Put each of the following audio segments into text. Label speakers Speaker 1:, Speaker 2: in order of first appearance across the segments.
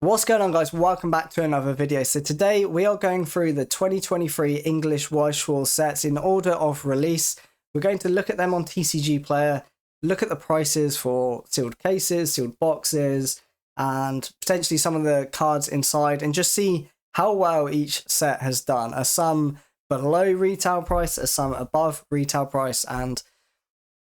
Speaker 1: What's going on, guys? Welcome back to another video. So today we are going through the 2023 English Weiss Schwarz sets in order of release. We're going to look at them on TCG Player, look at the prices for sealed cases, sealed boxes, and potentially some of the cards inside, and just see how well each set has done. Are some below retail price, are some above retail price, and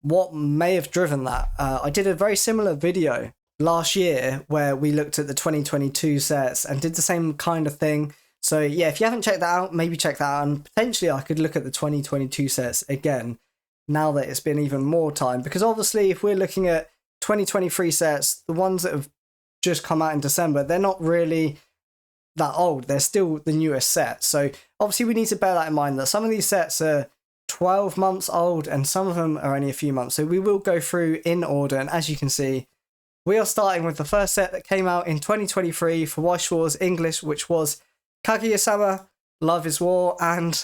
Speaker 1: what may have driven that. I did a very similar video last year where we looked at the 2022 sets and did the same kind of thing. So yeah, if you haven't checked that out, maybe check that out, and potentially I could look at the 2022 sets again now that it's been even more time, because obviously if we're looking at 2023 sets, the ones that have just come out in December, they're not really that old, they're still the newest set. So obviously we need to bear that in mind, that some of these sets are 12 months old and some of them are only a few months. So we will go through in order, and as you can see, we are starting with the first set that came out in 2023 for Weiss Schwarz English, which was Kaguya-sama, Love is War. And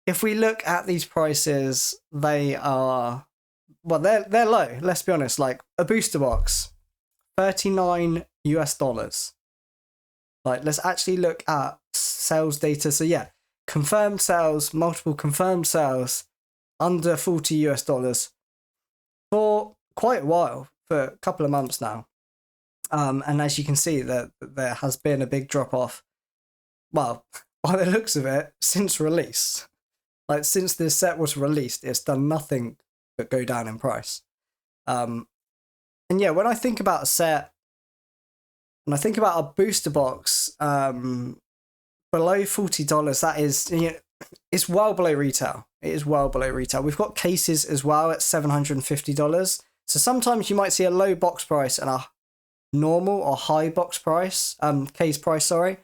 Speaker 1: if we look at these prices, they are, well, they're low, let's be honest. Like a booster box, $39 US. Like, let's actually look at sales data. So yeah, confirmed sales, multiple confirmed sales, under $40 US for quite a while, for a couple of months now. And as you can see, that there has been a big drop off, well, by the looks of it, since release. Like, since this set was released, it's done nothing but go down in price. And yeah, when I think about a set, when I think about a booster box, below $40, that is, you know, it's well below retail. It is well below retail. We've got cases as well at $750. So sometimes you might see a low box price and a normal or high box price, case price, sorry.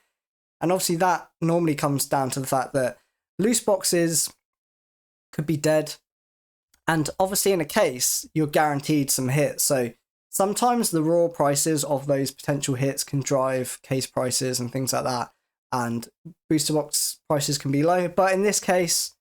Speaker 1: And obviously that normally comes down to the fact that loose boxes could be dead. And obviously in a case, you're guaranteed some hits. So sometimes the raw prices of those potential hits can drive case prices and things like that. And booster box prices can be low. But in this case,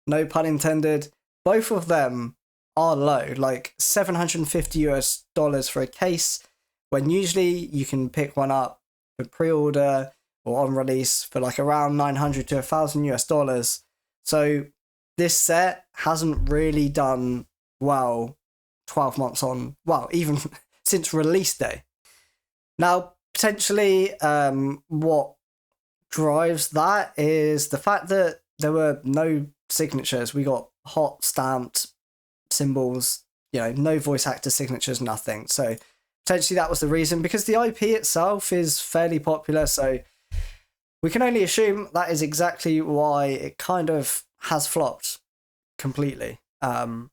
Speaker 1: no pun intended, both of them are low, like $750 US for a case, when usually you can pick one up for pre-order or on release for like around $900 to $1,000 US. So this set hasn't really done well 12 months on, well, even since release day. Now, potentially what drives that is the fact that there were no signatures. We got hot stamped symbols, you know, no voice actor signatures, nothing. So potentially that was the reason, because the IP itself is fairly popular. So we can only assume that is exactly why it kind of has flopped completely. And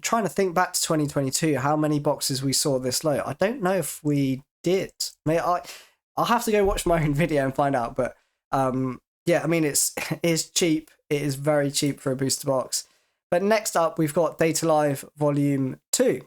Speaker 1: trying to think back to 2022, how many boxes we saw this low. I don't know if we did. I'll have to go watch my own video and find out. But yeah, I mean, it is cheap. It is very cheap for a booster box. But next up, we've got Data Live Volume 2.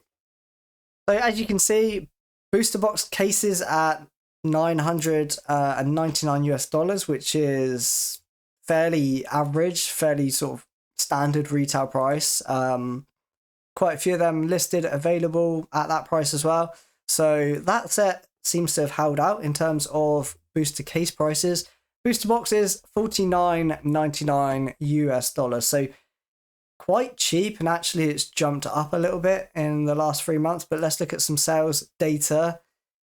Speaker 1: So as you can see, booster box cases at $999 US, which is fairly average, fairly sort of standard retail price. Quite a few of them listed available at that price as well. So that set seems to have held out in terms of booster case prices. Booster boxes, $49.99 US. So quite cheap, and actually it's jumped up a little bit in the last 3 months. But let's look at some sales data.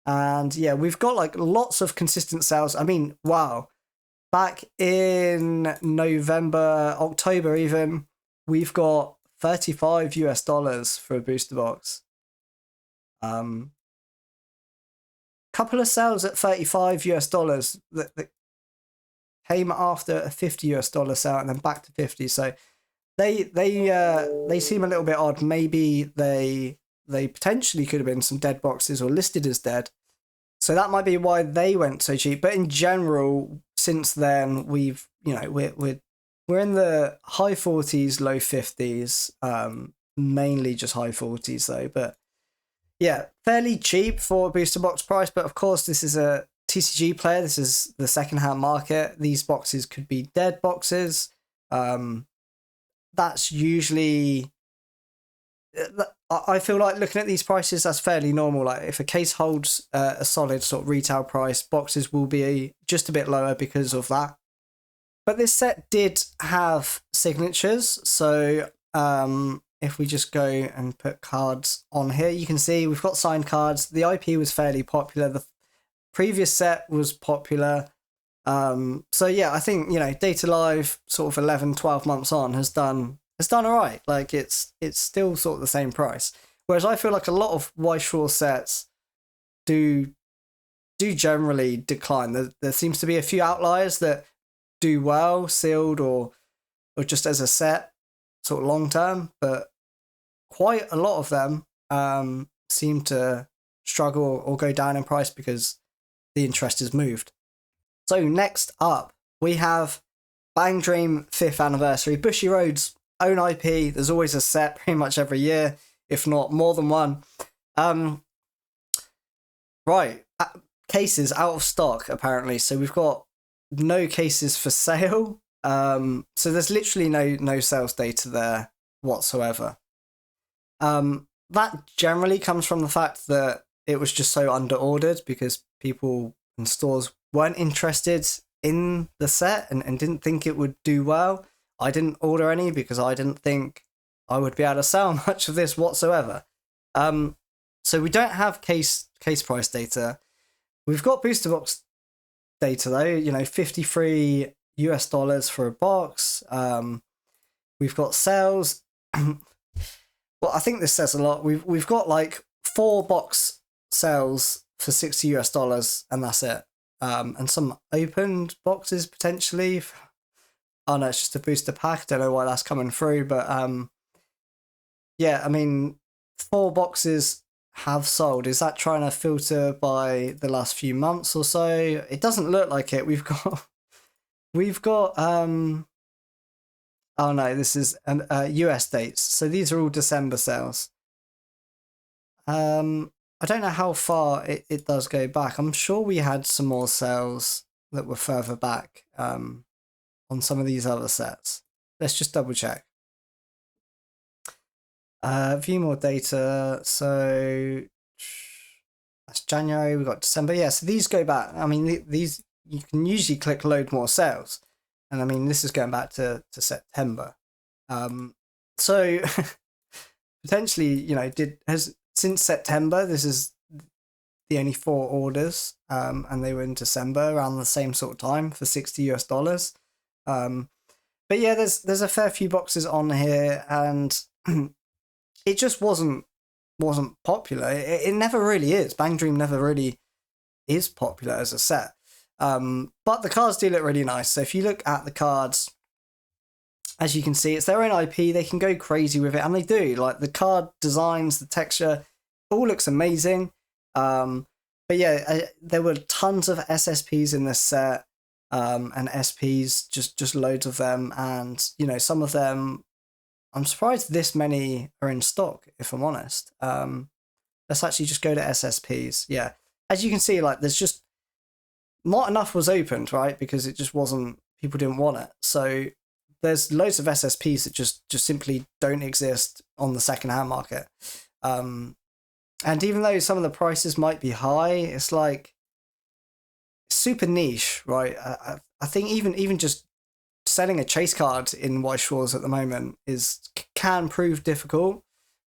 Speaker 1: And yeah, we've got like lots of consistent sales. I mean, wow. Back in November, October even, we've got $35 US for a booster box. Couple of sales at $35 US that came after a $50 US sale and then back to 50. So they seem a little bit odd. Maybe they potentially could have been some dead boxes or listed as dead. So that might be why they went so cheap. But in general, since then, we've, you know, we're in the high 40s, low 50s, mainly just high 40s though. But yeah, fairly cheap for a booster box price. But of course, this is a TCG Player. This is the secondhand market. These boxes could be dead boxes. That's usually I feel like looking at these prices, that's fairly normal. Like if a case holds a solid sort of retail price, boxes will be just a bit lower because of that. But this set did have signatures, so if we just go and put cards on here, you can see we've got signed cards. The IP was fairly popular. The previous set was popular. So yeah, I think, you know, Data Live sort of 11, 12 months on has done all right. Like it's still sort of the same price. Whereas I feel like a lot of Weiss Schwarz sets do generally decline. There seems to be a few outliers that do well sealed or just as a set sort of long term, but quite a lot of them seem to struggle or go down in price because the interest has moved. So next up we have Bang Dream 5th anniversary. Bushiroad's own IP. There's always a set pretty much every year, if not more than one. Right, cases out of stock apparently. So we've got no cases for sale. So there's literally no sales data there whatsoever. That generally comes from the fact that it was just so under ordered because people and stores weren't interested in the set and didn't think it would do well. I didn't order any because I didn't think I would be able to sell much of this whatsoever. So we don't have case price data. We've got booster box data though, you know, $53 for a box. We've got sales. Well, I think this says a lot. We've got like 4 box sales for $60 and that's it. And some opened boxes potentially. Oh no, it's just a booster pack. I don't know why that's coming through, but yeah, I mean, 4 boxes have sold. Is that trying to filter by the last few months or so? It doesn't look like it. We've got oh no, this is US dates. So these are all December sales. I don't know how far it does go back. I'm sure we had some more sales that were further back on some of these other sets. Let's just double check. View more data. So that's January. We've got December. Yeah, so these go back. I mean, these you can usually click load more sales. And I mean, this is going back to September. So potentially, you know, since September, this is the only 4 orders, and they were in December around the same sort of time for $60. But yeah, there's a fair few boxes on here, and it just wasn't popular. It never really is. Bang Dream never really is popular as a set. But the cards do look really nice. So if you look at the cards, as you can see, it's their own IP. They can go crazy with it, and they do. Like the card designs, the texture, all looks amazing. But yeah, there were tons of SSPs in this set, and SPs, just loads of them. And you know, some of them, I'm surprised this many are in stock, if I'm honest. Let's actually just go to SSPs. Yeah, as you can see, like there's just not enough was opened, right? Because it just wasn't, people didn't want it. So there's loads of SSPs that just simply don't exist on the secondhand market. And even though some of the prices might be high, it's like super niche, right? I think even just selling a chase card in Weiss Schwarz at the moment can prove difficult,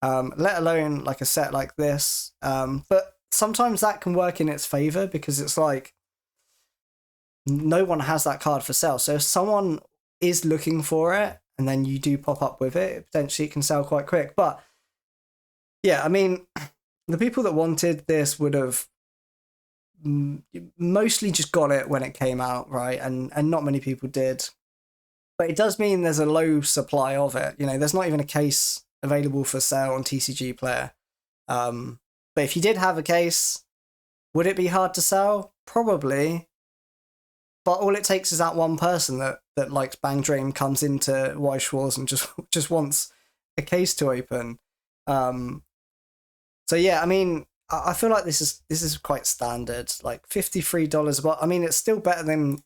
Speaker 1: let alone like a set like this. But sometimes that can work in its favor because it's like no one has that card for sale. So if someone is looking for it and then you do pop up with it, potentially it can sell quite quick. But yeah, I mean, the people that wanted this would have mostly just got it when it came out, right? And not many people did. But it does mean there's a low supply of it. You know, there's not even a case available for sale on TCG Player. But if you did have a case, would it be hard to sell? Probably. But all it takes is that one person that likes Bang Dream comes into Weiss Schwarz and just wants a case to open. So yeah, I mean, I feel like this is quite standard, like $53 a box. I mean, it's still better than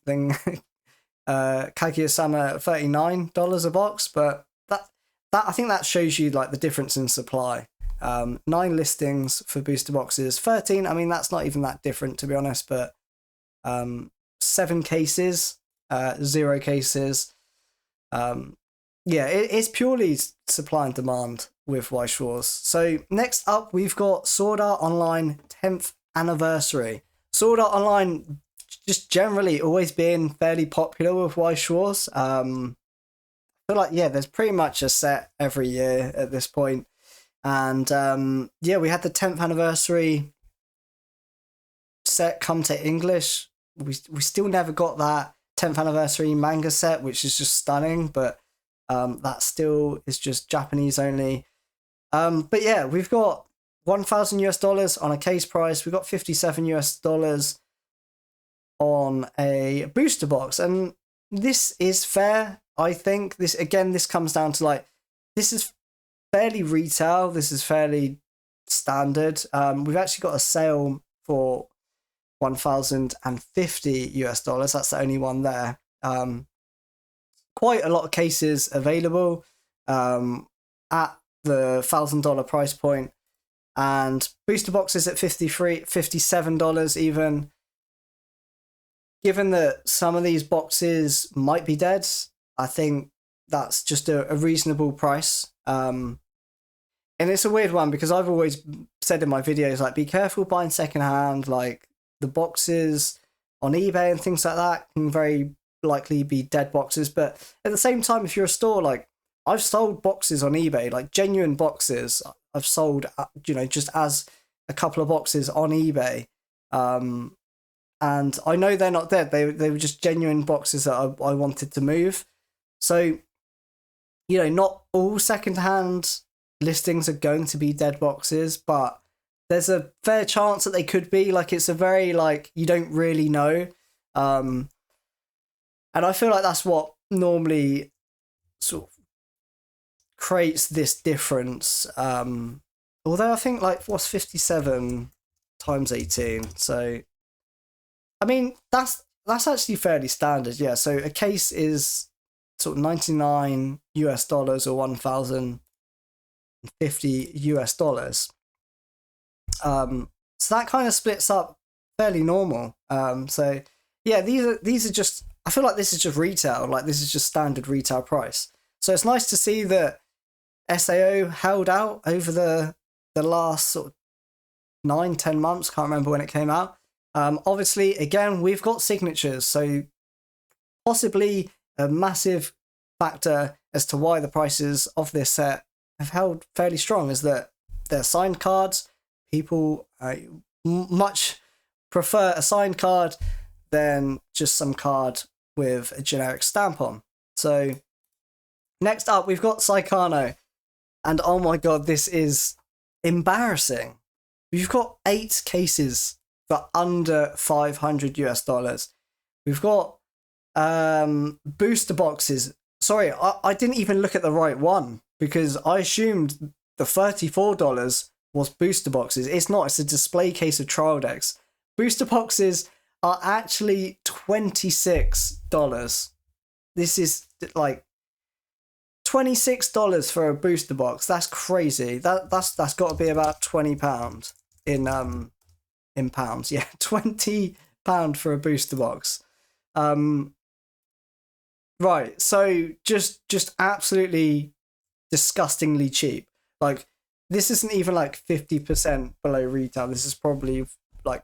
Speaker 1: Kaguya-sama $39 a box, but I think that shows you like the difference in supply. 9 listings for booster boxes, 13. I mean, that's not even that different to be honest, but 7 cases, 0 cases. Yeah, it's purely supply and demand with Weiss Schwarz. So next up, we've got Sword Art Online 10th anniversary. Sword Art Online just generally always been fairly popular with Weiss Schwarz. I feel like, yeah, there's pretty much a set every year at this point. And yeah, we had the 10th anniversary set come to English. We still never got that 10th anniversary manga set, which is just stunning, but that still is just Japanese only. But yeah, we've got $1,000 on a case price. We've got $57 on a booster box, and this is fair. I think this comes down to like, this is fairly retail. This is fairly standard. We've actually got a sale for $1,050. That's the only one there. Quite a lot of cases available at the $1,000 price point, and booster boxes at $57 even. Given that some of these boxes might be dead, I think that's just a reasonable price. And it's a weird one because I've always said in my videos, like, be careful buying secondhand. Like, the boxes on eBay and things like that can very likely be dead boxes. But at the same time, if you're a store, like, I've sold boxes on eBay, like genuine boxes. I've sold, just as a couple of boxes on eBay. And I know they're not dead. They were just genuine boxes that I wanted to move. So, not all secondhand listings are going to be dead boxes, but there's a fair chance that they could be. Like, it's a very, like, you don't really know. And I feel like that's what normally sort of creates this difference. Although I think, like, what's 57 times 18? So, I mean, that's actually fairly standard, yeah. So a case is sort of $99 or $1,050. So that kind of splits up fairly normal. So yeah, these are just, I feel like this is just retail, like this is just standard retail price. So it's nice to see that SAO held out over the last sort of 9-10 months, can't remember when it came out. Obviously, again, we've got signatures, so possibly a massive factor as to why the prices of this set have held fairly strong is that they're signed cards. People much prefer a signed card than just some card with a generic stamp on. So next up, we've got Saano, and oh my god, this is embarrassing. We've got 8 cases for under $500. We've got booster boxes. Sorry, I didn't even look at the right one because I assumed the $34 was booster boxes. It's not. It's a display case of trial decks. Booster boxes are actually $26. This is like $26 for a booster box. That's crazy. That's got to be about £20 in pounds. Yeah, £20 for a booster box. Right, so just absolutely disgustingly cheap. Like, this isn't even like 50% below retail. This is probably like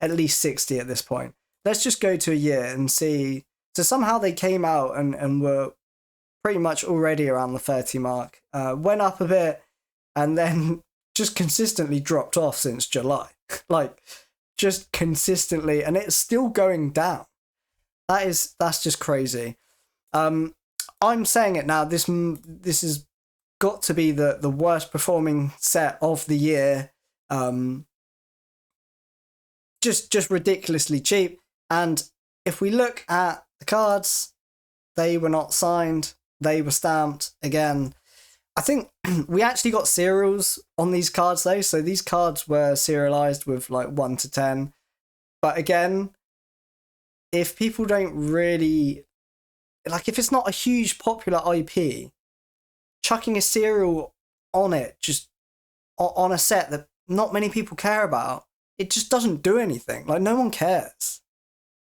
Speaker 1: at least 60 at this point. Let's just go to a year and see. So somehow they came out and were pretty much already around the 30 mark. Went up a bit and then just consistently dropped off since July. Like, just consistently, and it's still going down. That's just crazy. I'm saying it now. This has got to be the worst performing set of the year. Just ridiculously cheap. And if we look at the cards, they were not signed. They were stamped. Again, I think we actually got serials on these cards though. So these cards were serialized with like 1 to 10. But again, if people don't really like if it's not a huge popular IP, chucking a serial on it, just on a set that not many people care about, it just doesn't do anything. Like, no one cares.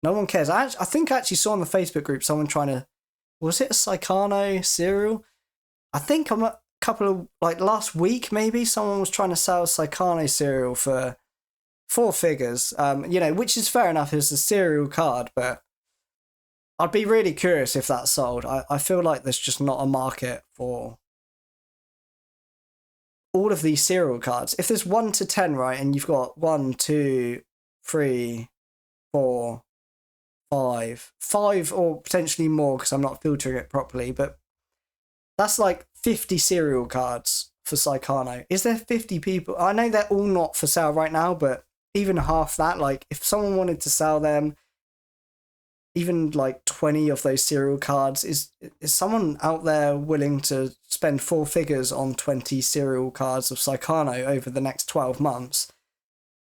Speaker 1: No one cares. I think I actually saw on the Facebook group someone trying to, was it a Saano serial? I think a couple of, like last week maybe, someone was trying to sell a Saano serial for 4 figures, you know, which is fair enough, it's a serial card, but I'd be really curious if that's sold. I feel like there's just not a market for all of these serial cards. If there's 1 to 10, right, and you've got 1, 2, 3, 4, 5 or potentially more because I'm not filtering it properly, but that's like 50 serial cards for Saano. Is there 50 people? I know they're all not for sale right now, but even half that, like if someone wanted to sell them, even like 20 of those serial cards, is someone out there willing to spend 4 figures on 20 serial cards of Saano over the next 12 months?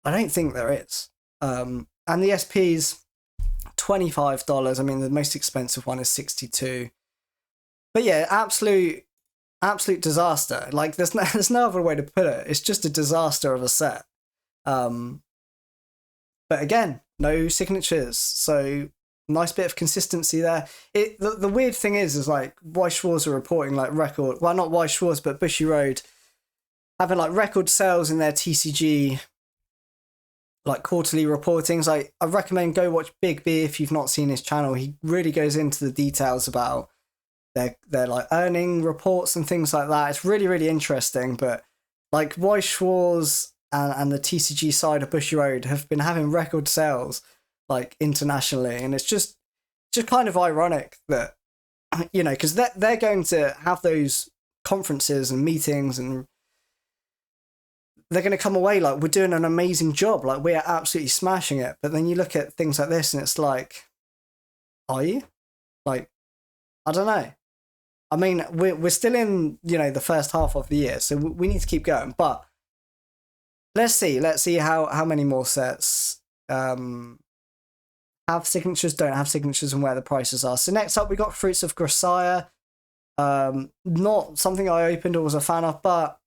Speaker 1: I don't think there is. And the SP's $25. I mean, the most expensive one is $62. But yeah, absolute disaster. Like there's no other way to put it. It's just a disaster of a set. But again, no signatures. So nice bit of consistency there. The weird thing is like Weiss Schwarz are reporting like record, well, not Weiss Schwarz, but Bushiroad having like record sales in their TCG like quarterly reportings. Like I recommend go watch Big B if you've not seen his channel. He really goes into the details about their like earning reports and things like that. It's really, really interesting. But like Weiss Schwarz and the TCG side of Bushiroad have been having record sales like internationally, and it's just kind of ironic that, you know, because they're going to have those conferences and meetings and they're going to come away like, we're doing an amazing job, like we are absolutely smashing it. But then you look at things like this and it's like, are you? Like, I don't know. I mean, we're still in, you know, the first half of the year, so we need to keep going. But let's see how many more sets have signatures, don't have signatures, and where the prices are. So next up, we got Fruits of Grisaya. Not something I opened or was a fan of, but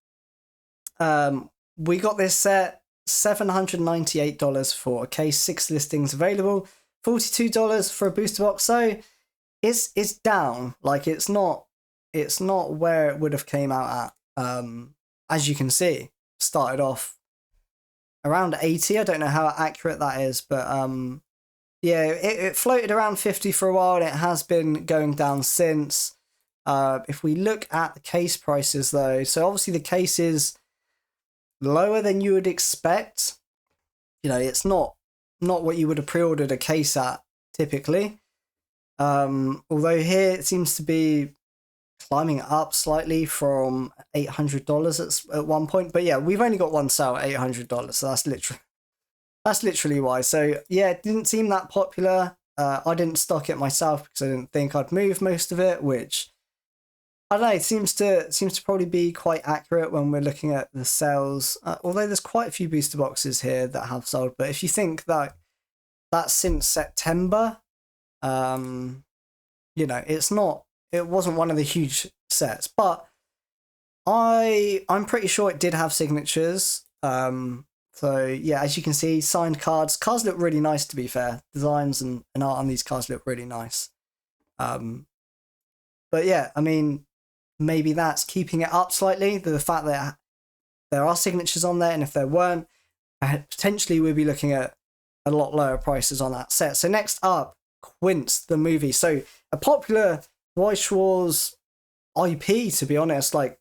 Speaker 1: we got this set, $798 for a case, 6 listings available, $42 for a booster box. So it's down. Like it's not where it would have came out at. As you can see, started off around 80. I don't know how accurate that is, but yeah, it floated around 50 for a while, and it has been going down since. If we look at the case prices though, so obviously the case is lower than you would expect. You know, it's not what you would have pre-ordered a case at typically. Although here it seems to be climbing up slightly from $800 at one point. But yeah, we've only got one sale at $800, so that's literally why. So yeah, it didn't seem that popular. I didn't stock it myself because I didn't think I'd move most of it, which I don't know, it seems to probably be quite accurate when we're looking at the sales. Although there's quite a few booster boxes here that have sold, but if you think that that's since September, you know, it wasn't one of the huge sets, but I'm pretty sure it did have signatures. So yeah, as you can see, signed cards look really nice, to be fair. Designs and art on these cards look really nice. But yeah, I mean, maybe that's keeping it up slightly, the fact that there are signatures on there, and if there weren't, potentially we'd be looking at a lot lower prices on that set. So next up, Quint, the movie. So a popular Weiss Schwarz IP, to be honest. Like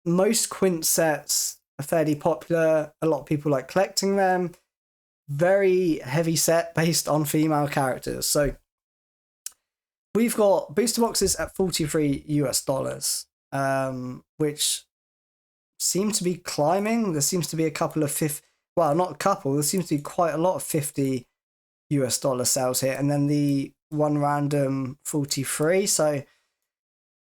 Speaker 1: most Quint sets are fairly popular. A lot of people like collecting them. Very heavy set based on female characters. So we've got booster boxes at $43, which seem to be climbing. There seems to be a couple of well, not a couple. There seems to be quite a lot of $50 sales here, and then the one random 43. So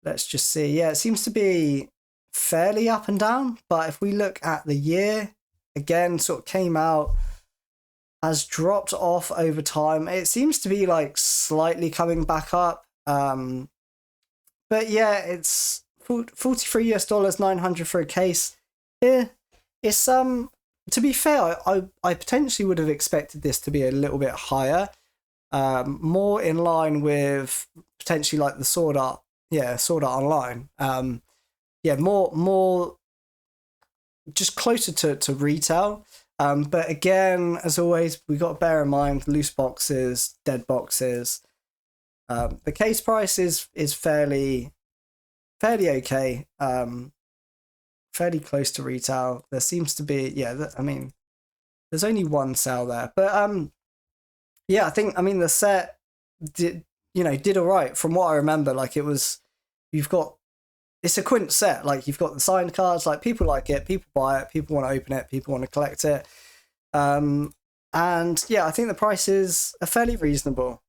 Speaker 1: let's just see. Yeah, it seems to be fairly up and down. But if we look at the year, again, sort of came out, has dropped off over time. It seems to be like slightly coming back up. But yeah, it's $43 $900 for a case. Yeah, it's to be fair, I potentially would have expected this to be a little bit higher, more in line with potentially like the Sword Art, Sword Art Online. More just closer to retail. But again, as always, we got to bear in mind loose boxes, dead boxes. The case price is fairly okay. Fairly close to retail. There seems to be, I mean, there's only one sale there, but I think, I mean, the set did all right from what I remember. Like it's a Quint set. Like you've got the signed cards. Like people like it, people buy it, people want to open it, people want to collect it. And yeah, I think the prices are fairly reasonable.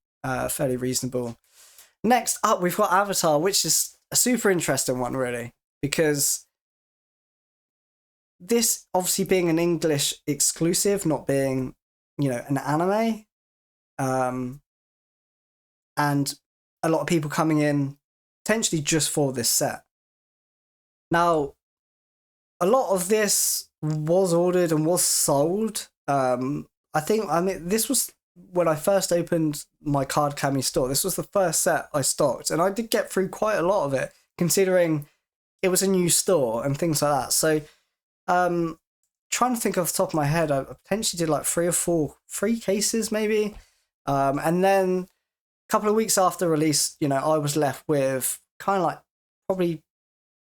Speaker 1: Next up, we've got Avatar, which is a super interesting one, really, because this obviously being an English exclusive, not being, an anime, and a lot of people coming in potentially just for this set. Now, a lot of this was ordered and was sold. This was when I first opened my Card Cami store. This was the first set I stocked, and I did get through quite a lot of it, considering it was a new store and things like that. So, trying to think off the top of my head, I potentially did like 3 or 4 free cases maybe. And then a couple of weeks after release, I was left with kind of like probably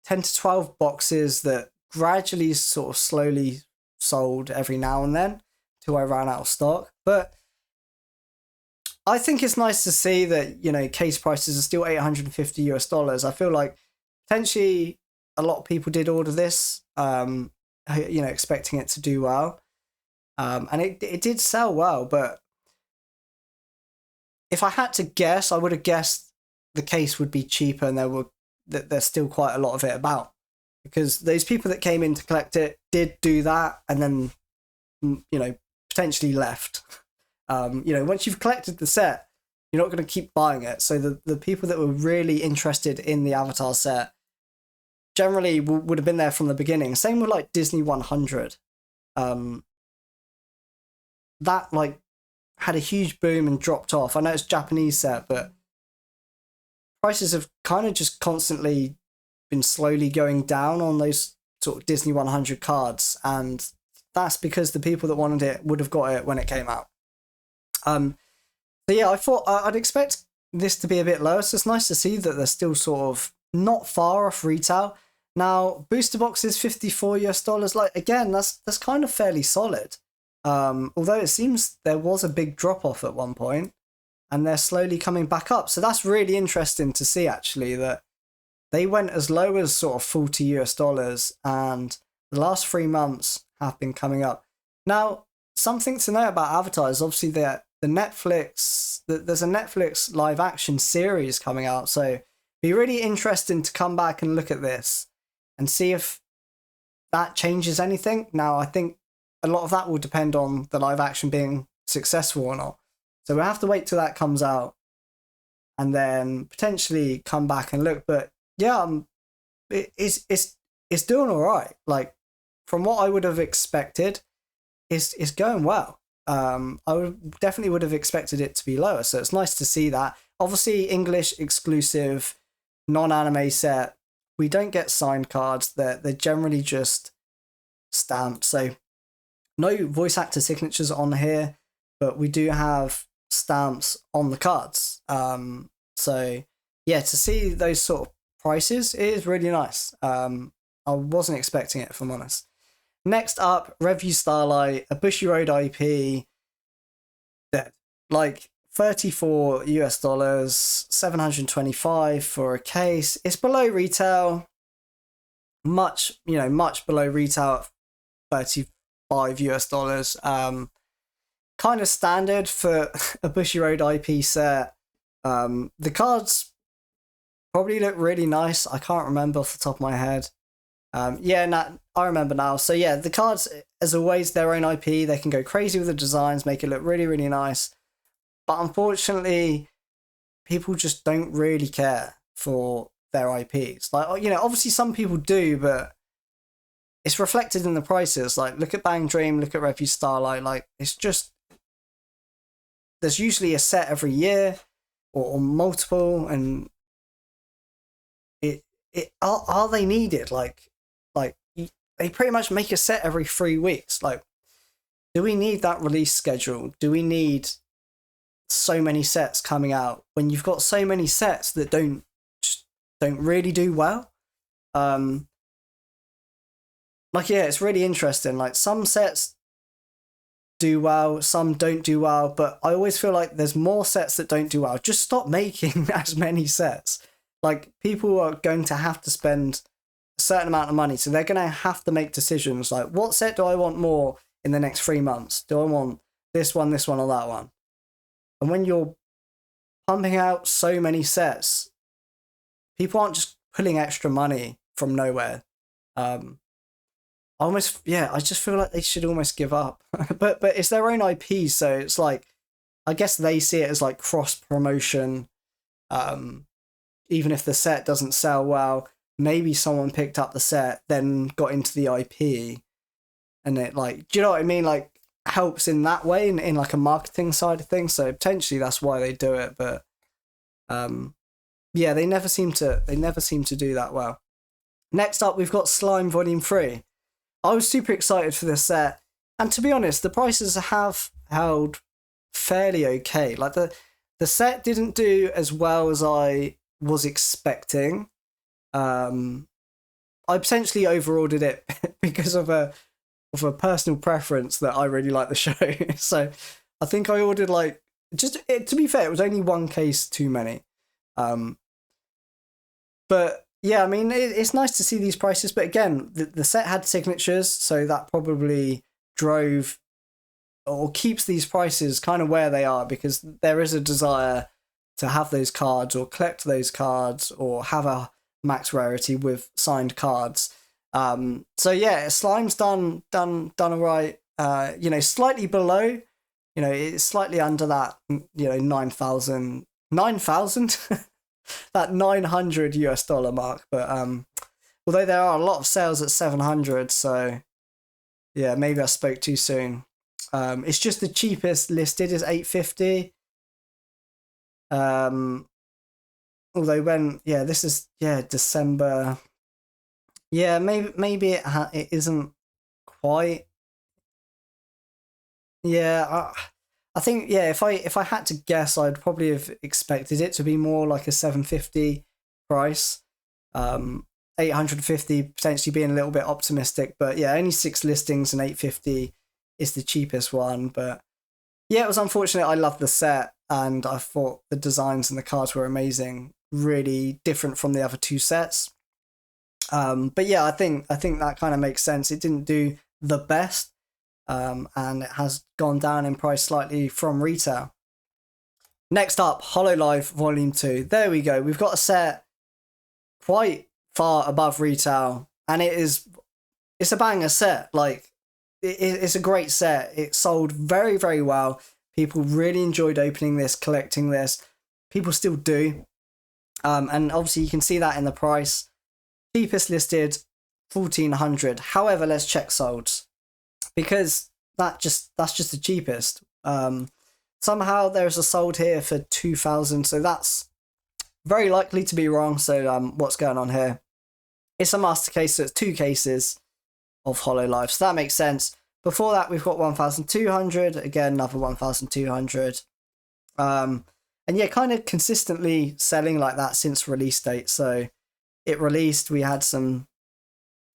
Speaker 1: 10 to 12 boxes that gradually sort of slowly sold every now and then till I ran out of stock. But I think it's nice to see that, case prices are still $850. I feel like potentially a lot of people did order this, expecting it to do well. And it did sell well, but if I had to guess, I would have guessed the case would be cheaper, and there's still quite a lot of it about, because those people that came in to collect it did do that and then, potentially left. Once you've collected the set, you're not going to keep buying it. So the people that were really interested in the Avatar set generally would have been there from the beginning. Same with like Disney 100. That like had a huge boom and dropped off. I know it's a Japanese set, but prices have kind of just constantly been slowly going down on those sort of Disney 100 cards, and that's because the people that wanted it would have got it when it came out. So yeah, I thought I'd expect this to be a bit lower, so it's nice to see that they're still sort of not far off retail. Now, booster box is $54. Like, again, that's kind of fairly solid. Although it seems there was a big drop off at one point, and they're slowly coming back up. So that's really interesting to see, actually, that they went as low as sort of $40, and the last 3 months have been coming up. Now, something to know about Avatar is obviously that there's a Netflix live action series coming out. So it'd be really interesting to come back and look at this and see if that changes anything. Now, I think a lot of that will depend on the live action being successful or not. So we'll have to wait till that comes out and then potentially come back and look. But yeah, it's doing all right. Like, from what I would have expected, it's going well. Definitely would have expected it to be lower. So it's nice to see that. Obviously, English exclusive, non-anime set. We don't get signed cards. They're generally just stamped. So no voice actor signatures on here, but we do have stamps on the cards. So yeah, to see those sort of prices, it is really nice. I wasn't expecting it, if I'm honest. Next up, Reve Starlite, a Bushiroad IP. That like $34, $725 for a case. It's below retail, much below retail at $35. Kind of standard for a Bushiroad IP set. The cards probably look really nice. I can't remember off the top of my head. I remember now. So yeah, the cards, as always, their own IP. They can go crazy with the designs, make it look really, really nice. But unfortunately, people just don't really care for their IPs. Like, you know, obviously some people do, but it's reflected in the prices. Like, look at Bang Dream, look at Reve Starlite. Like, it's just, there's usually a set every year or multiple, and are they needed? Like they pretty much make a set every 3 weeks. Like, do we need that release schedule? Do we need so many sets coming out when you've got so many sets that don't really do well? Like, yeah, it's really interesting. Like, some sets do well, some don't do well, but I always feel like there's more sets that don't do well. Just stop making as many sets. Like, people are going to have to spend a certain amount of money, so they're going to have to make decisions like, what set do I want more in the next 3 months? Do I want this one, or that one? And when you're pumping out so many sets, people aren't just pulling extra money from nowhere. I just feel like they should almost give up. but it's their own IP, so it's like, I guess they see it as like cross promotion. Even if the set doesn't sell well, maybe someone picked up the set, then got into the IP, and it, like, do you know what I mean? Like, helps in that way, in like a marketing side of things. So potentially that's why they do it. But yeah, they never seem to do that well. Next up, we've got Slime Volume 3. I was super excited for this set, and to be honest, the prices have held fairly okay. Like, the set didn't do as well as I was expecting. I potentially overordered it because of a personal preference that I really like the show. So I think I ordered, like, to be fair, it was only one case too many. But yeah, I mean, it's nice to see these prices, but again, the set had signatures, so that probably drove or keeps these prices kind of where they are, because there is a desire to have those cards or collect those cards or have a max rarity with signed cards. So yeah, Slime's done all right. You know, slightly below, you know, it's slightly under that, you know, 9,000 that $900 mark. But although there are a lot of sales at 700, so yeah, maybe I spoke too soon. It's just the cheapest listed is 850. Although this is December. Yeah, maybe it isn't quite. Yeah, I think, yeah, if I had to guess, I'd probably have expected it to be more like a 750 price. 850 potentially being a little bit optimistic, but yeah, only 6 listings and 850 is the cheapest one. But yeah, it was unfortunate. I loved the set and I thought the designs and the cards were amazing, really different from the other 2 sets. But yeah, I think that kind of makes sense. It didn't do the best, and it has gone down in price slightly from retail. Next up, Hololive Volume 2. There we go. We've got a set quite far above retail, and it's a banger set. Like, it's a great set. It sold very, very well. People really enjoyed opening this, collecting this. People still do. And obviously you can see that in the price. Cheapest listed, 1,400. However, let's check solds, because that's just the cheapest. Somehow there's a sold here for 2,000, so that's very likely to be wrong. So what's going on here? It's a master case, so it's 2 cases of Hololive, so that makes sense. Before that, we've got 1,200. Again, another 1,200. And yeah, kind of consistently selling like that since release date. So it released, we had some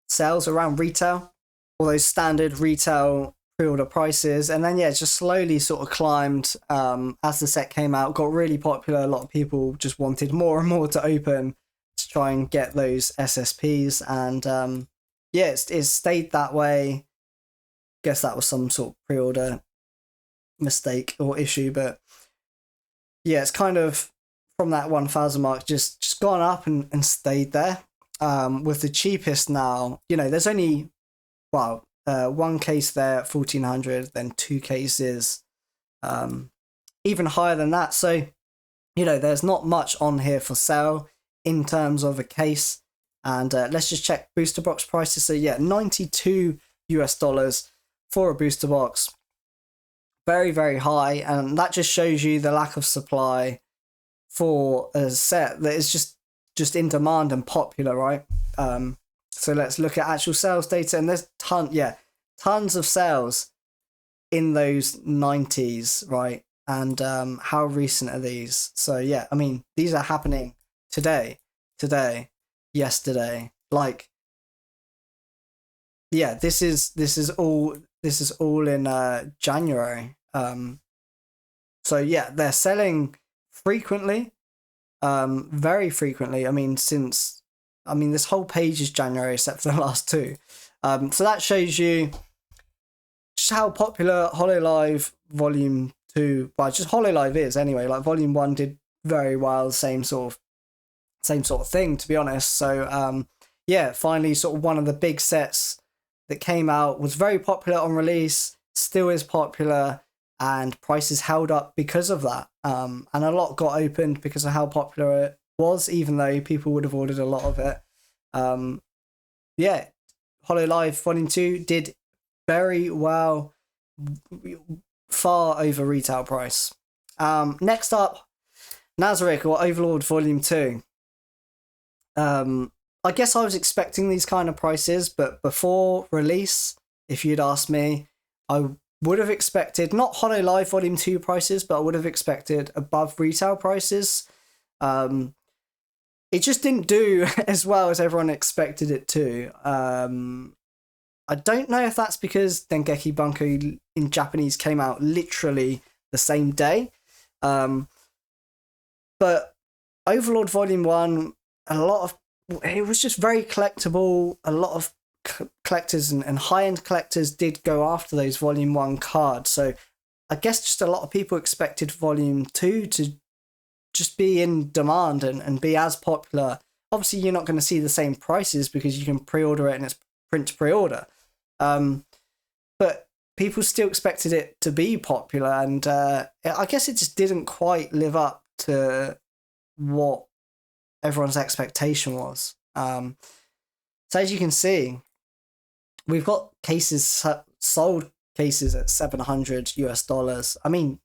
Speaker 1: sales around retail, all those standard retail pre-order prices, and then yeah, it just slowly sort of climbed as the set came out, got really popular. A lot of people just wanted more and more to open to try and get those SSPs, and yeah, it stayed that way. Guess that was some sort of pre-order mistake or issue, but yeah, it's kind of from that 1,000 mark just gone up and stayed there. With the cheapest now, you know, there's only one case there at 1,400, then 2 cases even higher than that. So there's not much on here for sale in terms of a case. And let's just check booster box prices. So yeah, $92 for a booster box. Very, very high. And that just shows you the lack of supply for a set that is just in demand and popular, right? So let's look at actual sales data. And there's tons of sales in those 90s, right? And how recent are these? So yeah, I mean, these are happening today, yesterday. Like, yeah, this is all in January. So yeah, they're selling frequently, very frequently. I mean, this whole page is January except for the last two. So that shows you just how popular Hololive Volume 2, well, just Hololive is anyway. Like Volume 1 did very well, same sort of thing, to be honest. So yeah, finally sort of one of the big sets that came out, was very popular on release, still is popular, and prices held up because of that. And a lot got opened because of how popular it was, even though people would have ordered a lot of it. Yeah, Hololive Volume 2 did very well, far over retail price. Next up, Nazarick or Overlord Volume 2. I guess I was expecting these kind of prices, but before release, if you'd asked me, I would have expected, not Hololive Volume 2 prices, but I would have expected above retail prices. It just didn't do as well as everyone expected it to. I don't know if that's because Dengeki Bunko in Japanese came out literally the same day. But Overlord Volume 1, it was just very collectible. A lot of collectors and high-end collectors did go after those Volume 1 cards. So I guess just a lot of people expected Volume 2 to just be in demand and be as popular. Obviously, you're not going to see the same prices because you can pre-order it and it's print to pre-order. But people still expected it to be popular, and I guess it just didn't quite live up to what everyone's expectation was. So as you can see, we've got sold cases at $700. I mean,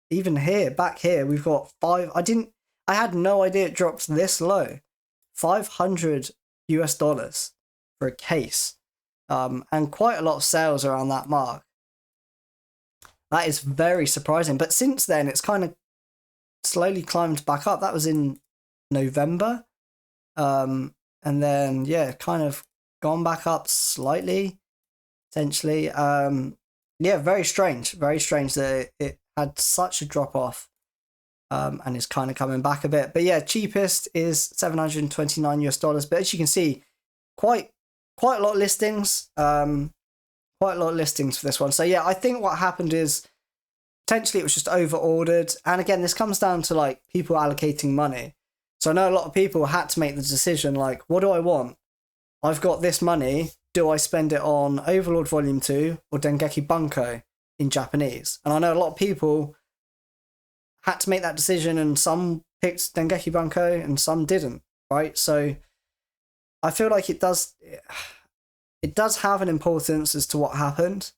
Speaker 1: even back here, we've got I had no idea it dropped this low. $500 for a case. And quite a lot of sales around that mark. That is very surprising. But since then, it's kind of slowly climbed back up. That was in November. And then, yeah, kind of gone back up slightly, essentially. Yeah, very strange. Very strange that it had such a drop off. And is kind of coming back a bit. But yeah, cheapest is $729. But as you can see, quite a lot of listings. Quite a lot of listings for this one. So yeah, I think what happened is potentially it was just over ordered. And again, this comes down to like people allocating money. So I know a lot of people had to make the decision like, what do I want? I've got this money. Do I spend it on Overlord Volume 2 or Dengeki Bunko in Japanese? And I know a lot of people had to make that decision, and some picked Dengeki Bunko and some didn't, right? So I feel like it does have an importance as to what happened.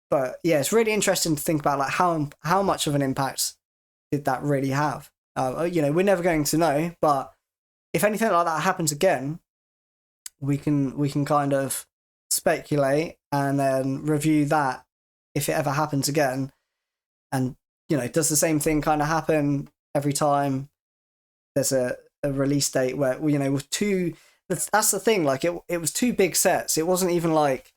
Speaker 1: But yeah, it's really interesting to think about like how much of an impact did that really have. We're never going to know, but if anything like that happens again, we can kind of speculate and then review that if it ever happens again. And does the same thing kind of happen every time there's a release date where with two? That's the thing. Like it was two big sets. It wasn't even like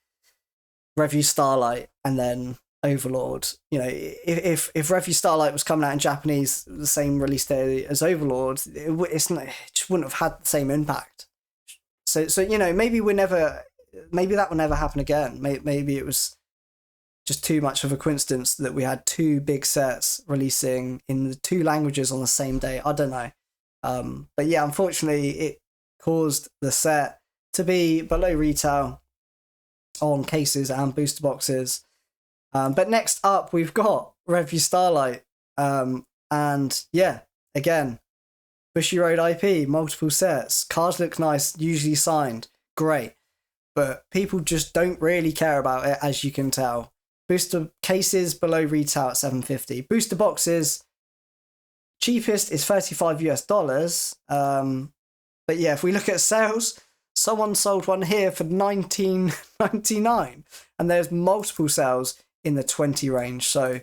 Speaker 1: Reve Starlite and then Overlord. If Reve Starlite was coming out in Japanese the same release day as Overlord, it just wouldn't have had the same impact. So maybe that will never happen again. Maybe it was just too much of a coincidence that we had two big sets releasing in the two languages on the same day. I don't know. But yeah, unfortunately, it caused the set to be below retail on cases and booster boxes. But next up, we've got Reve Starlite. And yeah, again, Bushiroad IP, multiple sets, cards look nice, usually signed, great. But people just don't really care about it, as you can tell. Booster cases below retail at $750. Booster boxes, cheapest is $35 US. But yeah, if we look at sales, someone sold one here for $19.99, and there's multiple sales in the 20 range. So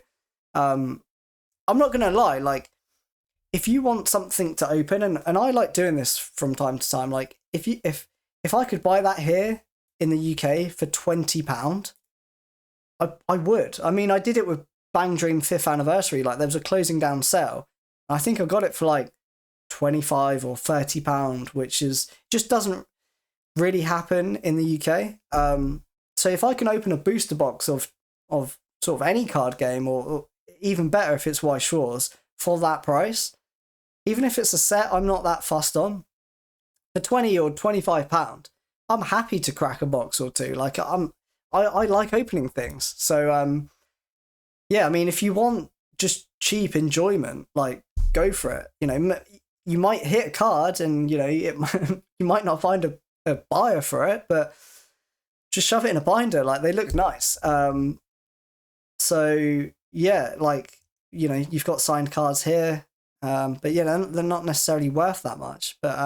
Speaker 1: I'm not gonna lie, like, if you want something to open, and I like doing this from time to time, like if I could buy that here in the UK for £20, I would. I mean, I did it with Bang Dream 5th anniversary. Like, there was a closing down sale. I think I got it for like £25 or £30, which is just doesn't really happen in the UK. So if I can open a booster box of sort of any card game, or even better if it's Weiss Schwarz, for that price, even if it's a set I'm not that fussed on, for £20 or £25, I'm happy to crack a box or two. Like, I like opening things. So yeah, I mean, if you want just cheap enjoyment, like, go for it. You know, you might hit a card, and you know you might not find a buyer for it, but just shove it in a binder. Like, they look nice. So yeah, like, you know, you've got signed cards here, but yeah, they're not necessarily worth that much. But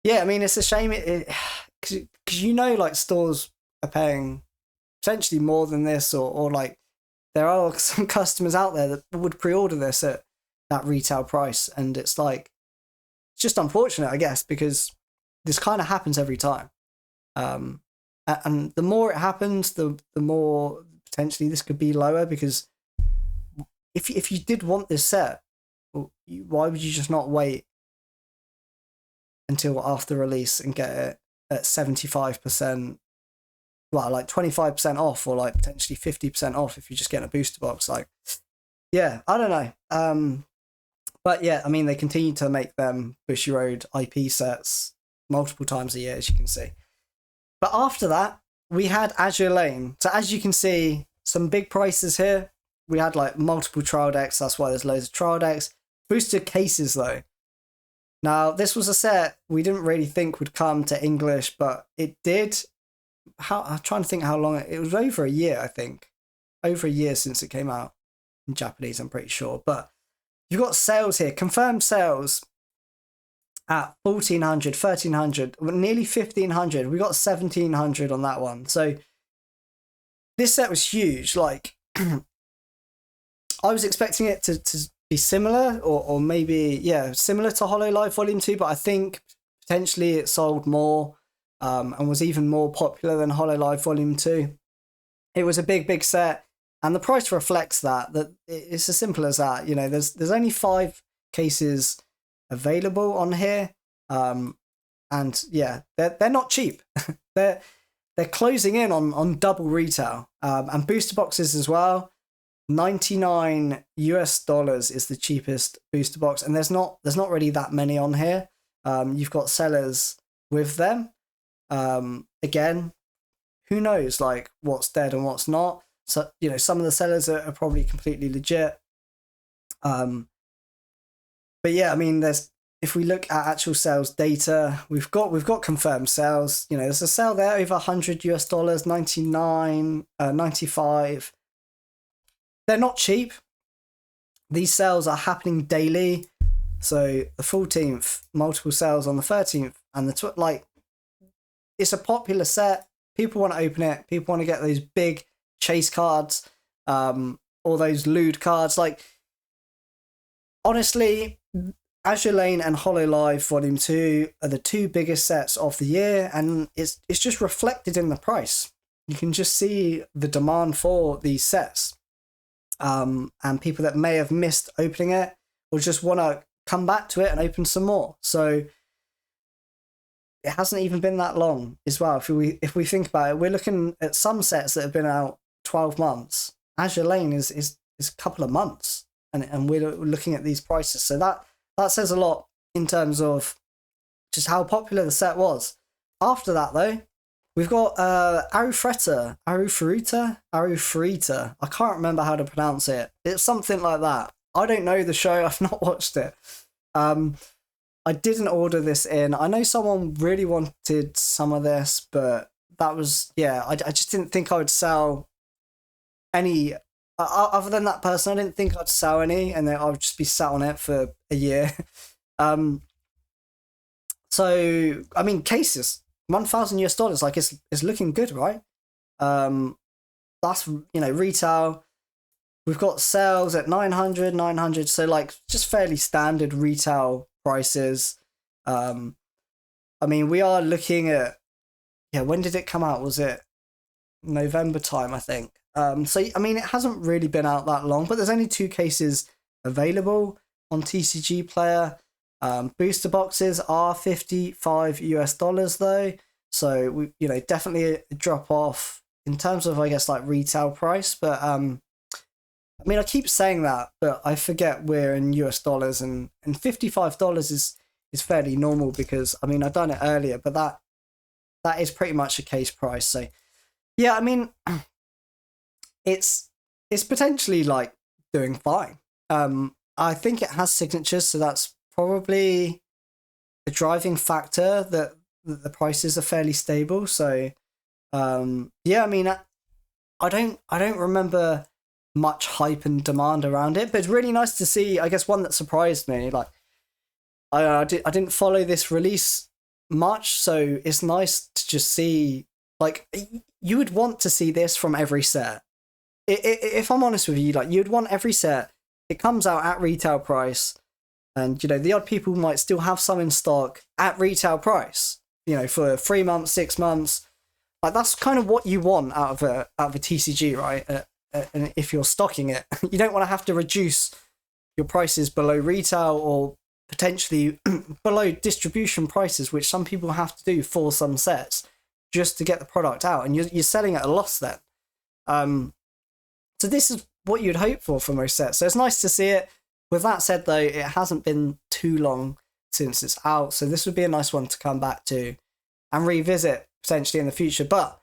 Speaker 1: yeah, I mean, it's a shame because you know, like, stores are paying potentially more than this, or like, there are some customers out there that would pre-order this at that retail price, and it's like, it's just unfortunate, I guess, because this kind of happens every time. And the more it happens, the more potentially this could be lower, because if you did want this set, why would you just not wait until after release and get it at 75%, well, like 25% off, or like potentially 50% off if you're just getting a booster box? Like, yeah, I don't know. But yeah, I mean, they continue to make them Bushiroad IP sets multiple times a year, as you can see. But after that, we had Azure Lane. So as you can see, some big prices here. We had like multiple trial decks. That's why there's loads of trial decks. Booster cases though. Now, this was a set we didn't really think would come to English, but it did. I'm trying to think how long it was. Over a year, I think. Over a year since it came out in Japanese, I'm pretty sure. But you've got sales here, confirmed sales at 1,400, 1,300, nearly 1,500. We got 1,700 on that one. So this set was huge. Like, I was expecting it to be similar, or maybe, yeah, similar to Hololive Volume 2, but I think potentially it sold more, and was even more popular than Hololive Volume 2. It was a big set, and the price reflects that it's as simple as that. You know, there's only 5 cases available on here, and yeah, they're not cheap. they're closing in on double retail, and booster boxes as well. $99 is the cheapest booster box, and there's not really that many on here. You've got sellers with them. Again, who knows, like, what's dead and what's not. So, you know, some of the sellers are probably completely legit. But yeah, I mean, if we look at actual sales data, we've got confirmed sales. You know, there's a sale there over $100, 99, 95. They're not cheap. These sales are happening daily. So the 14th, multiple sales on the 13th, and like, it's a popular set. People want to open it. People want to get those big chase cards, or those lewd cards. Like, honestly, Azure Lane and Hololive Volume 2 are the 2 biggest sets of the year, and it's just reflected in the price. You can just see the demand for these sets. And people that may have missed opening it will just want to come back to it and open some more. So it hasn't even been that long as well. If we think about it, we're looking at some sets that have been out 12 months. Azure Lane is a couple of months, and we're looking at these prices. So that says a lot in terms of just how popular the set was. After that, though, We've got Arufreta. I can't remember how to pronounce it. It's something like that. I don't know the show. I've not watched it. I didn't order this in. I know someone really wanted some of this, but that was, yeah, I just didn't think I would sell any. Other than that person, I didn't think I'd sell any, and then I would just be sat on it for a year. So I mean, cases $1,000 US, like it's looking good, right? That's, you know, retail. We've got sales at 900, so like just fairly standard retail prices. I mean, we are looking at, yeah, when did it come out? Was it November time, I think? So I mean, it hasn't really been out that long, but there's only 2 cases available on TCG Player. Booster boxes are $55 US though, so we, you know, definitely a drop off in terms of, I guess, like retail price. But I mean, I keep saying that, but I forget we're in US dollars, and $55 is fairly normal because, I mean, I've done it earlier, but that is pretty much a case price. So yeah, I mean, it's potentially like doing fine. I think it has signatures, so that's probably a driving factor that the prices are fairly stable. So yeah, I mean, I don't remember much hype and demand around it, but it's really nice to see. I guess one that surprised me, like I didn't follow this release much, so it's nice to just see, like, you would want to see this from every set. If I'm honest with you, like, you'd want every set, it comes out at retail price, and, you know, the odd people might still have some in stock at retail price, you know, for 3 months, 6 months. Like, that's kind of what you want out of a TCG, right? And if you're stocking it, you don't want to have to reduce your prices below retail, or potentially below distribution prices, which some people have to do for some sets just to get the product out, and you're selling at a loss then. So this is what you'd hope for most sets. So it's nice to see it. With that said, though, it hasn't been too long since it's out, so this would be a nice one to come back to and revisit potentially in the future. But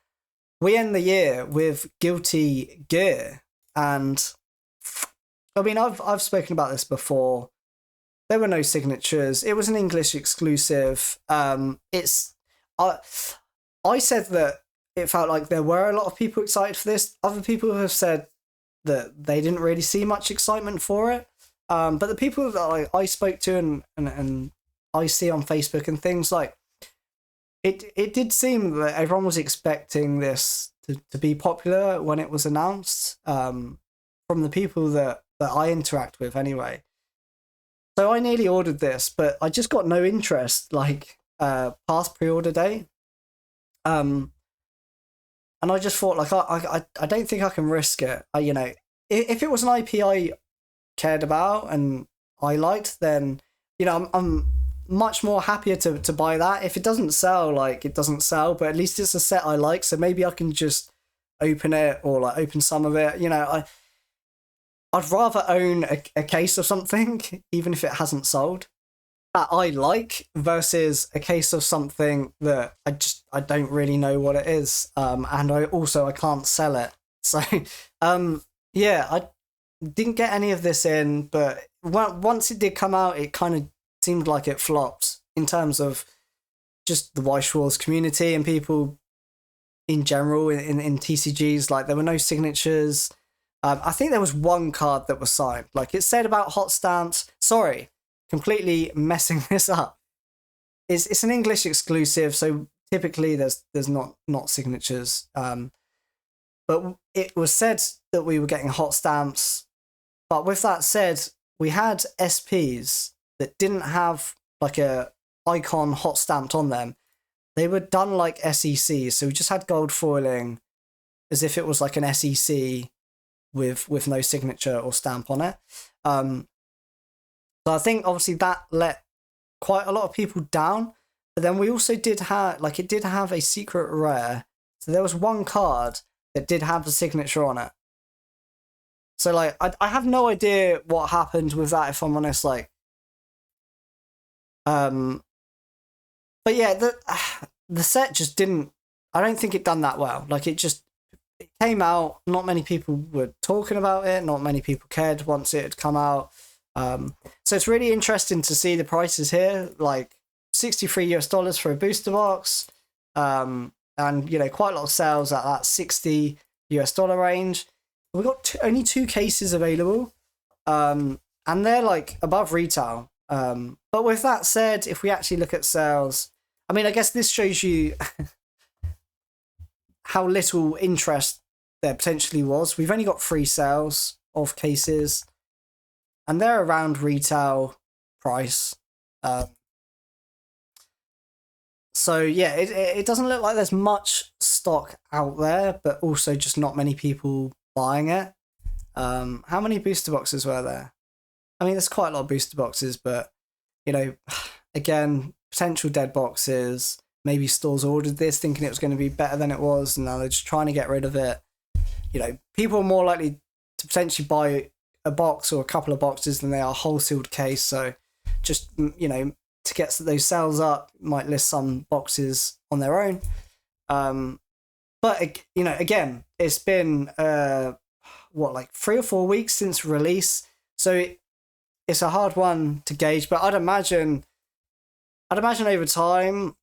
Speaker 1: we end the year with Guilty Gear, and I mean, I've spoken about this before. There were no signatures. It was an English exclusive. I said that it felt like there were a lot of people excited for this. Other people have said that they didn't really see much excitement for it. But the people that I spoke to and I see on Facebook and things, like, it did seem that everyone was expecting this to be popular when it was announced, from the people that I interact with anyway. So I nearly ordered this, but I just got no interest, like, past pre-order day. And I just thought, like, I don't think I can risk it. You know, if it was an IP I cared about and I liked, then, you know, I'm much more happier to buy that. If it doesn't sell, like, it doesn't sell, but at least it's a set I like, so maybe I can just open it, or like open some of it. You know, I'd rather own a case of something, even if it hasn't sold, that I like, versus a case of something that I don't really know what it is, and I can't sell it. So yeah, I didn't get any of this in, but once it did come out, it kind of seemed like it flopped in terms of just the Weiss Schwarz community and people in general in TCGs. Like, there were no signatures. I think there was one card that was signed. Like, it said about hot stamps. Sorry, completely messing this up. It's an English exclusive, so typically there's not signatures. But it was said that we were getting hot stamps. But with that said, we had SPs that didn't have like a icon hot stamped on them. They were done like SECs, so we just had gold foiling as if it was like an SEC with no signature or stamp on it. So I think obviously that let quite a lot of people down. But then we also did have, like, it did have a secret rare. So there was one card that did have the signature on it. So, like, I have no idea what happened with that, if I'm honest. Like, but yeah, the set just didn't I don't think it done that well. Like it came out, not many people were talking about it, not many people cared once it had come out. So it's really interesting to see the prices here, like $63 for a booster box, and quite a lot of sales at that $60 range. We've got only 2 cases available, and they're like above retail. But with that said, if we actually look at sales, I mean, I guess this shows you how little interest there potentially was. We've only got 3 sales of cases, and they're around retail price. So yeah, it doesn't look like there's much stock out there, but also just not many people buying it. How many booster boxes were there? I mean, there's quite a lot of booster boxes, but again, potential dead boxes. Maybe stores ordered this thinking it was going to be better than it was, and now they're just trying to get rid of it. People are more likely to potentially buy a box or a couple of boxes than they are a whole sealed case. So just, to get those sales up, might list some boxes on their own. But, again, it's been, 3 or 4 weeks since release. So it's a hard one to gauge, but I'd imagine over time,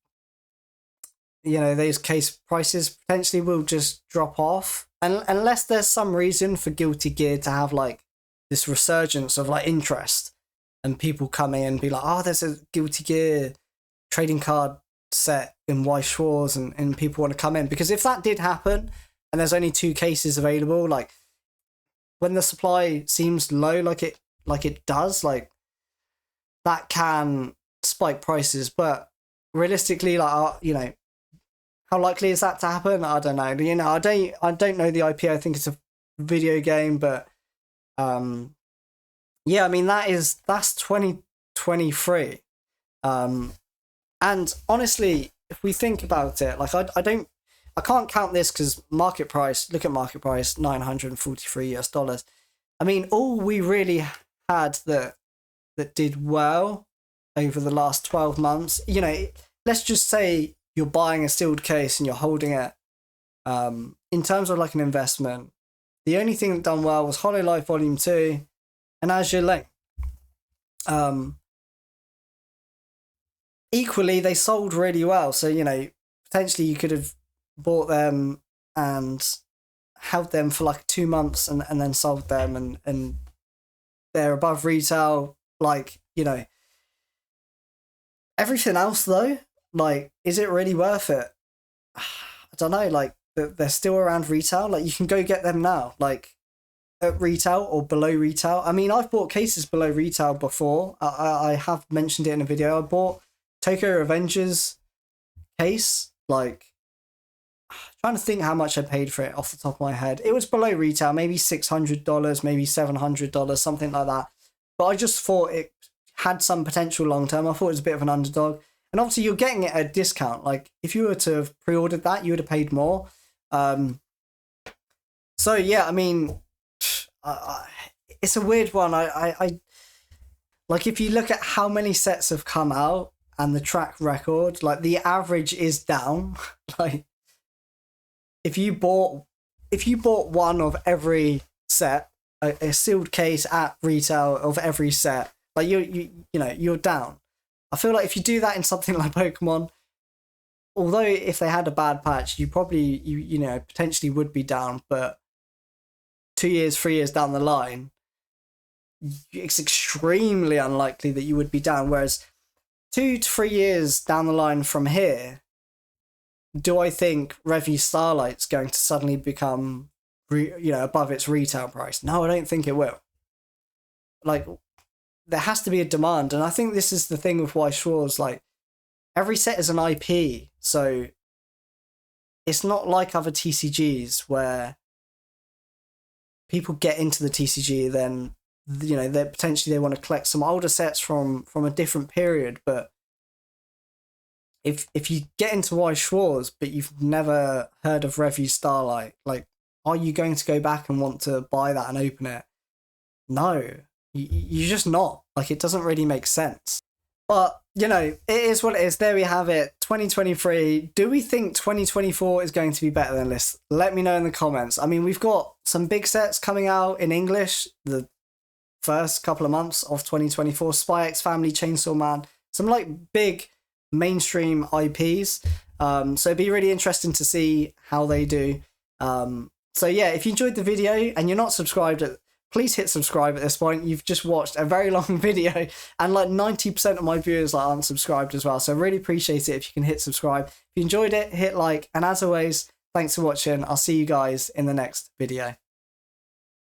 Speaker 1: those case prices potentially will just drop off, and unless there's some reason for Guilty Gear to have like this resurgence of like interest, and people come in and be like, oh, there's a Guilty Gear trading card set in Weiss Schwarz, and people want to come in. Because if that did happen and there's only 2 cases available, like when the supply seems low, like it does, like that can spike prices. But realistically, like how likely is that to happen? I don't know. I don't know the IP. I think it's a video game, but yeah, I mean that's 2023. And honestly, if we think about it, like I can't count this because market price. Look at market price, $943. I mean, all we really had that did well over the last 12 months. Let's just say you're buying a sealed case and you're holding it. In terms of like an investment, the only thing that done well was Hololive Volume 2 and Azure Lane. Equally, they sold really well. So, potentially you could have bought them and held them for like 2 months and then sold them, and they're above retail. Like, everything else though, like, is it really worth it? I don't know. Like, they're still around retail. Like, you can go get them now, like at retail or below retail. I mean, I've bought cases below retail before. I have mentioned it in a video. I bought Tokyo Revengers case. Like, trying to think how much I paid for it off the top of my head. It was below retail, maybe $600, maybe $700, something like that. But I just thought it had some potential long term. I thought it was a bit of an underdog. And obviously you're getting it at a discount. Like, if you were to have pre-ordered that, you would have paid more. So yeah, I mean, it's a weird one. I like, if you look at how many sets have come out and the track record, like the average is down. Like, if you bought one of every set, a sealed case at retail of every set, like you're down. I feel like if you do that in something like Pokemon, although if they had a bad patch, you probably potentially would be down, but 2 years, 3 years down the line, it's extremely unlikely that you would be down. Whereas 2 to 3 years down the line from here, do I think Reve Starlite's going to suddenly become above its retail price? No, I don't think it will. Like, there has to be a demand, and I think this is the thing with Weiss Schwarz. Like, every set is an IP, so it's not like other TCGs where people get into the TCG, then they potentially want to collect some older sets from a different period. But if you get into Weiss Schwarz but you've never heard of Reve Starlite, like, are you going to go back and want to buy that and open it? No, you're just not. Like, it doesn't really make sense. But, you know, it is what it is. There we have it. 2023. Do we think 2024 is going to be better than this? Let me know in the comments. I mean, we've got some big sets coming out in English the first couple of months of 2024. Spy X Family, Chainsaw Man. Some, like, big mainstream IPs. So it'd be really interesting to see how they do. So, yeah, if you enjoyed the video and you're not subscribed, please hit subscribe at this point. You've just watched a very long video and like 90% of my viewers aren't subscribed as well. So I really appreciate it if you can hit subscribe. If you enjoyed it, hit like. And as always, thanks for watching. I'll see you guys in the next video.